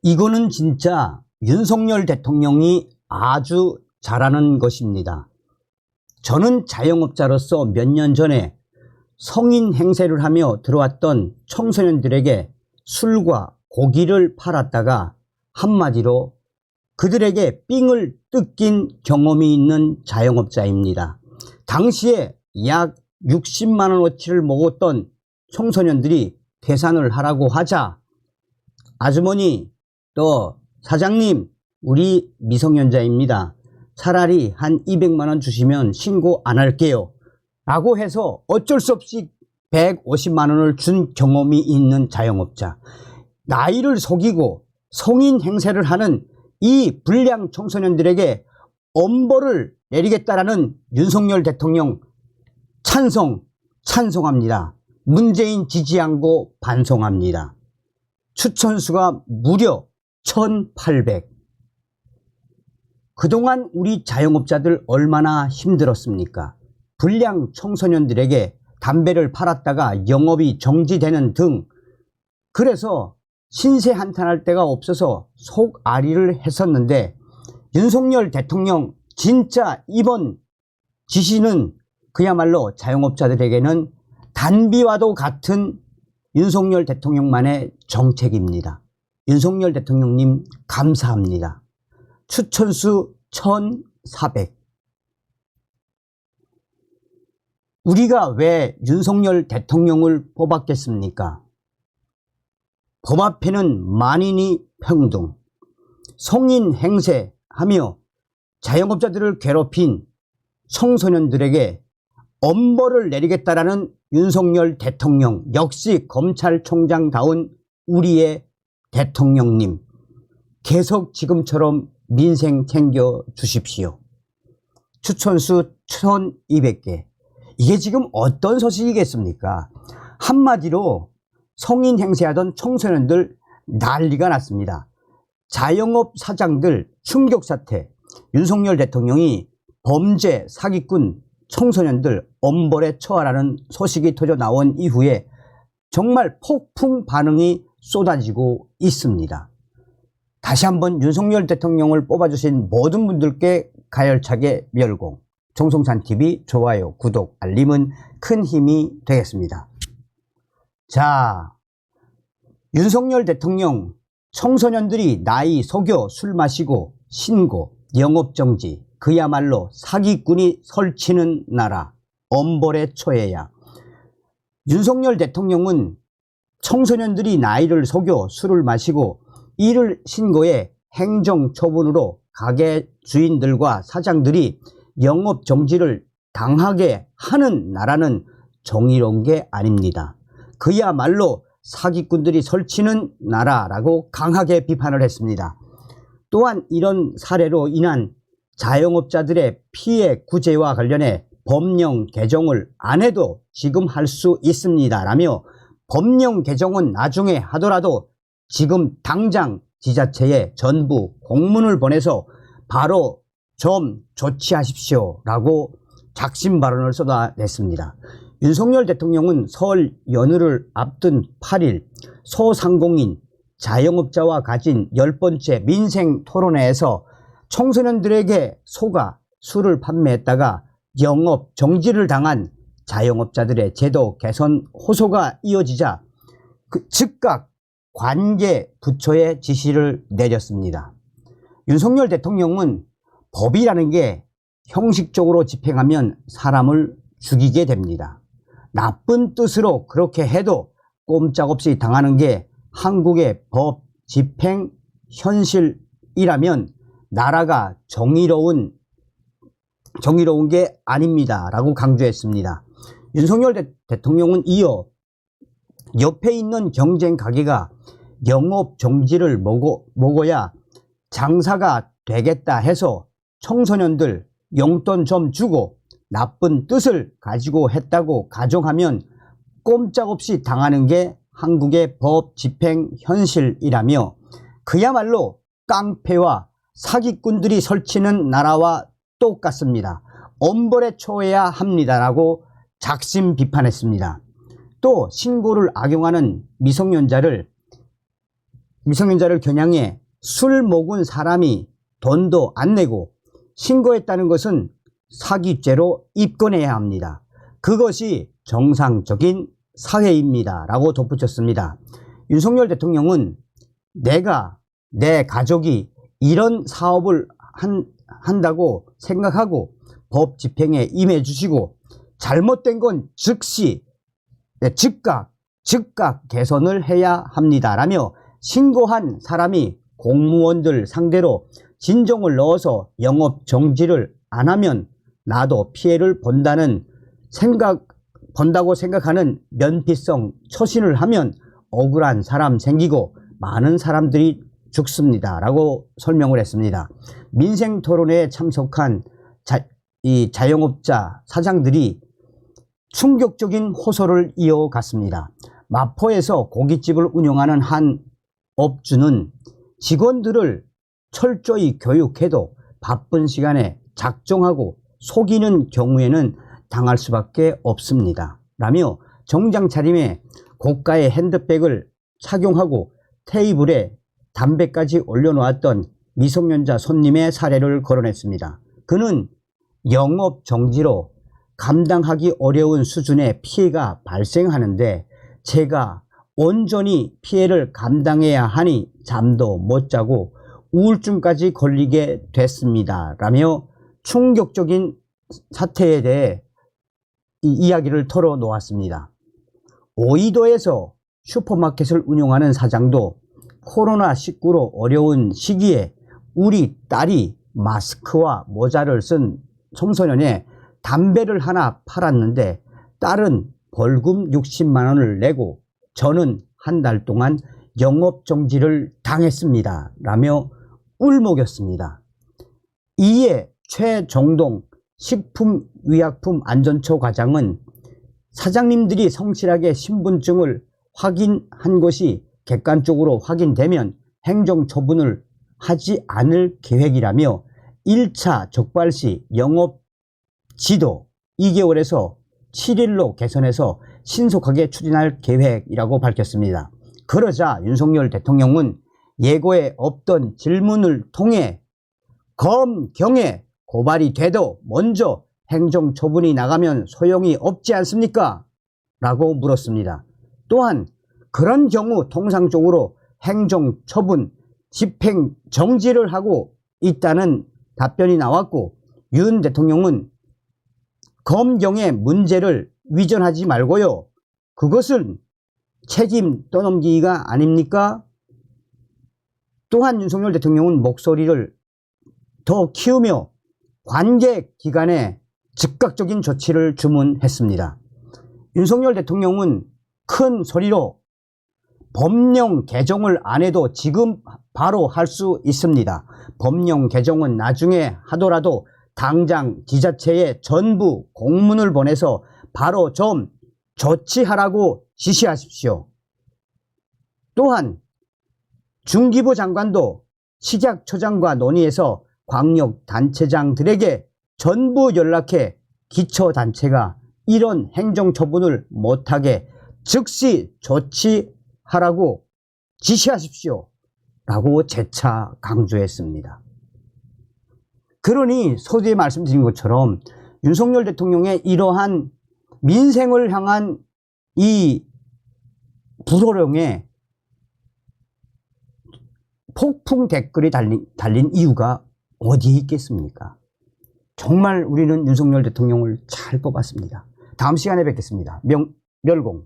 이거는 진짜 윤석열 대통령이 아주 잘하는 것입니다. 저는 자영업자로서 몇 년 전에 성인 행세를 하며 들어왔던 청소년들에게 술과 고기를 팔았다가 한마디로 그들에게 삥을 뜯긴 경험이 있는 자영업자입니다. 당시에 약 60만 원어치를 먹었던 청소년들이 계산을 하라고 하자 아주머니 또 사장님 우리 미성년자입니다. 차라리 한 200만 원 주시면 신고 안 할게요 라고 해서 어쩔 수 없이 150만 원을 준 경험이 있는 자영업자, 나이를 속이고 성인 행세를 하는 이 불량 청소년들에게 엄벌을 내리겠다라는 윤석열 대통령 찬성합니다. 문재인 지지 않고 반성합니다. 추천수가 무려 1800. 그동안 우리 자영업자들 얼마나 힘들었습니까? 불량 청소년들에게 담배를 팔았다가 영업이 정지되는 등, 그래서 신세 한탄할 데가 없어서 속앓이를 했었는데 윤석열 대통령 진짜 이번 지시는 그야말로 자영업자들에게는 단비와도 같은 윤석열 대통령만의 정책입니다. 윤석열 대통령님 감사합니다. 추천수 1400. 우리가 왜 윤석열 대통령을 뽑았겠습니까? 법 앞에는 만인이 평등, 성인 행세하며 자영업자들을 괴롭힌 청소년들에게 엄벌을 내리겠다라는 윤석열 대통령, 역시 검찰총장다운 우리의 대통령님, 계속 지금처럼 민생 챙겨 주십시오. 추천수 1200개. 이게 지금 어떤 소식이겠습니까? 한마디로 성인 행세하던 청소년들 난리가 났습니다. 자영업 사장들 충격 사태. 윤석열 대통령이 범죄 사기꾼 청소년들 엄벌에 처하라는 소식이 터져 나온 이후에 정말 폭풍 반응이 쏟아지고 있습니다. 다시 한번 윤석열 대통령을 뽑아주신 모든 분들께 가열차게 멸공. 정성찬TV 좋아요, 구독, 알림은 큰 힘이 되겠습니다. 자, 윤석열 대통령 청소년들이 나이 속여 술 마시고 신고, 영업정지, 그야말로 사기꾼이 설치는 나라, 엄벌에 처해야. 윤석열 대통령은 청소년들이 나이를 속여 술을 마시고 이를 신고해 행정처분으로 가게 주인들과 사장들이 영업정지를 당하게 하는 나라는 정의로운 게 아닙니다. 그야말로 사기꾼들이 설치는 나라라고 강하게 비판을 했습니다. 또한 이런 사례로 인한 자영업자들의 피해 구제와 관련해 법령 개정을 안 해도 지금 할 수 있습니다 라며 법령 개정은 나중에 하더라도 지금 당장 지자체에 전부 공문을 보내서 바로 좀 조치하십시오 라고 작심 발언을 쏟아냈습니다. 윤석열 대통령은 설 연휴를 앞둔 8일 소상공인 자영업자와 가진 10번째 민생 토론회에서 청소년들에게 속아 술을 판매했다가 영업 정지를 당한 자영업자들의 제도 개선 호소가 이어지자 즉각 관계 부처에 지시를 내렸습니다. 윤석열 대통령은 법이라는 게 형식적으로 집행하면 사람을 죽이게 됩니다. 나쁜 뜻으로 그렇게 해도 꼼짝없이 당하는 게 한국의 법 집행 현실이라면 나라가 정의로운 게 아닙니다 라고 강조했습니다. 윤석열 대통령은 이어 옆에 있는 경쟁 가게가 영업 정지를 먹어야 장사가 되겠다 해서 청소년들 용돈 좀 주고 나쁜 뜻을 가지고 했다고 가정하면 꼼짝없이 당하는 게 한국의 법 집행 현실이라며 그야말로 깡패와 사기꾼들이 설치는 나라와 똑같습니다. 엄벌에 처해야 합니다라고 작심 비판했습니다. 또 신고를 악용하는 미성년자를 미성년자를 겨냥해 술 먹은 사람이 돈도 안 내고 신고했다는 것은 사기죄로 입건해야 합니다. 그것이 정상적인 사회입니다. 라고 덧붙였습니다. 윤석열 대통령은 내가, 내 가족이 이런 사업을 한다고 생각하고 법 집행에 임해 주시고 잘못된 건 즉시 즉각 개선을 해야 합니다. 라며 신고한 사람이 공무원들 상대로 진정을 넣어서 영업 정지를 안 하면 나도 피해를 본다고 생각하는 면피성 처신을 하면 억울한 사람 생기고 많은 사람들이 죽습니다. 라고 설명을 했습니다. 민생토론회에 참석한 자영업자 사장들이 충격적인 호소를 이어갔습니다. 마포에서 고깃집을 운영하는 한 업주는 직원들을 철저히 교육해도 바쁜 시간에 작정하고 속이는 경우에는 당할 수밖에 없습니다. 라며 정장 차림에 고가의 핸드백을 착용하고 테이블에 담배까지 올려놓았던 미성년자 손님의 사례를 거론했습니다. 그는 영업 정지로 감당하기 어려운 수준의 피해가 발생하는데 제가 온전히 피해를 감당해야 하니 잠도 못 자고 우울증까지 걸리게 됐습니다. 라며 충격적인 사태에 대해 이야기를 털어놓았습니다. 오이도에서 슈퍼마켓을 운영하는 사장도 코로나19로 어려운 시기에 우리 딸이 마스크와 모자를 쓴 청소년에 담배를 하나 팔았는데 딸은 벌금 60만 원을 내고 저는 한 달 동안 영업정지를 당했습니다. 라며 울먹였습니다. 이에 최정동 식품의약품안전처 과장은 사장님들이 성실하게 신분증을 확인한 것이 객관적으로 확인되면 행정처분을 하지 않을 계획이라며 1차 적발 시 영업지도 2개월에서 7일로 개선해서 신속하게 추진할 계획이라고 밝혔습니다. 그러자 윤석열 대통령은 예고에 없던 질문을 통해 검경에 고발이 돼도 먼저 행정처분이 나가면 소용이 없지 않습니까? 라고 물었습니다. 또한 그런 경우 통상적으로 행정처분 집행 정지를 하고 있다는 답변이 나왔고 윤 대통령은 검경의 문제를 위전하지 말고요. 그것은 책임 떠넘기기가 아닙니까? 또한 윤석열 대통령은 목소리를 더 키우며 관계 기관에 즉각적인 조치를 주문했습니다. 윤석열 대통령은 큰 소리로 법령 개정을 안 해도 지금 바로 할 수 있습니다. 법령 개정은 나중에 하더라도 당장 지자체에 전부 공문을 보내서 바로 좀 조치하라고 지시하십시오. 또한 중기부 장관도 식약처장과 논의해서 광역단체장들에게 전부 연락해 기초단체가 이런 행정처분을 못하게 즉시 조치하라고 지시하십시오. 라고 재차 강조했습니다. 그러니 서두에 말씀드린 것처럼 윤석열 대통령의 이러한 민생을 향한 이 부조령에 폭풍 댓글이 달린 이유가 어디에 있겠습니까? 정말 우리는 윤석열 대통령을 잘 뽑았습니다. 다음 시간에 뵙겠습니다. 멸공.